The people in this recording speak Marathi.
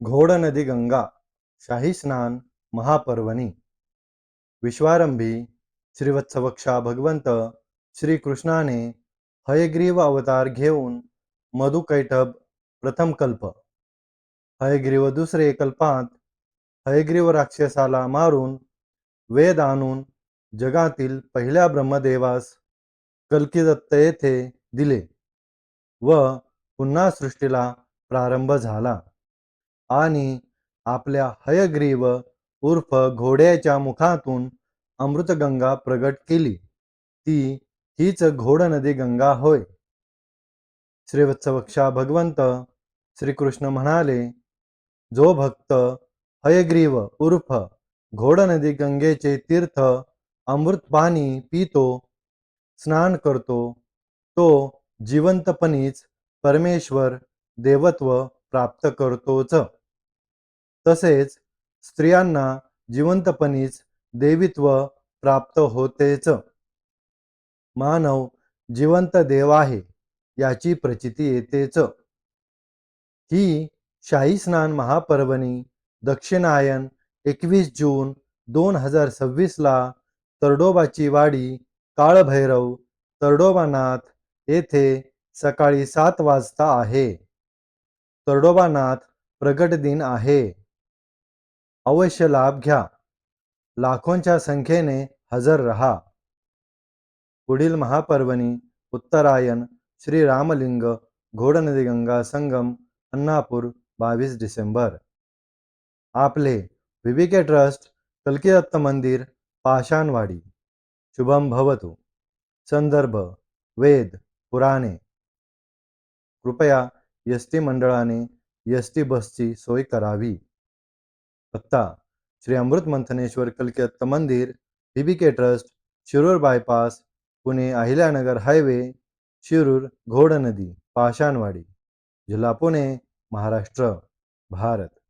घोड नदी गंगा शाही स्नान महापर्वणी विश्वारंभी श्रीवत्सवक्षा भगवंत श्रीकृष्णाने हयग्रीव अवतार घेऊन मधुकैटभ प्रथम कल्प हयग्रीव दुसरे कल्पांत हयग्रीव राक्षसाला मारून वेद आणून जगातील पहिल्या ब्रह्मदेवास कल्किदत्त येथे दिले व पुन्हा सृष्टीला प्रारंभ झाला आणि आपल्या हयग्रीव उर्फ घोड्याच्या मुखातून अमृतगंगा प्रगट केली. हीच घोड नदी गंगा होय. श्रीवत्सवक्षा भगवंत श्रीकृष्ण म्हणाले, जो भक्त हयग्रीव उर्फ घोड नदी गंगेचे तीर्थ अमृत पाणी पितो, स्नान करतो, तो जिवंतपणीच परमेश्वर देवत्व प्राप्त करतोच. तसेच स्त्रियांना जिवंतपणीच देवीत्व प्राप्त होतेच. मानव जिवंत देव आहे याची प्रचिती येतेच. ही शाही स्नान महापर्वणी दक्षिणायन 21 जून 2026 ला तर्डोबाची वाडी काळभैरव तर्डोबानाथ येथे सकाळी 7 वाजता आहे. तर्डोबानाथ प्रगट दिन आहे. अवश्य लाभ घ्या. लाखोंच्या संख्येने हजर रहा. पुढील महापर्वणी उत्तरायण श्री रामलिंग घोडनदी गंगा संगम अन्नापूर 22 डिसेंबर. आपले विविके ट्रस्ट कल्किदत्त मंदिर पाषाणवाडी. शुभम भवतु. संदर्भ वेद पुराणे. कृपया एसटी मंडळाने एसटी बसची सोय करावी. पत्ता Shri Amrit Manthaneshwar Kalkidatt Mandir BBK trust Shirur bypass Pune Ahilyanagar highway Shirur Ghod नदी पाषाणवाडी जिल्हा पुणे महाराष्ट्र भारत.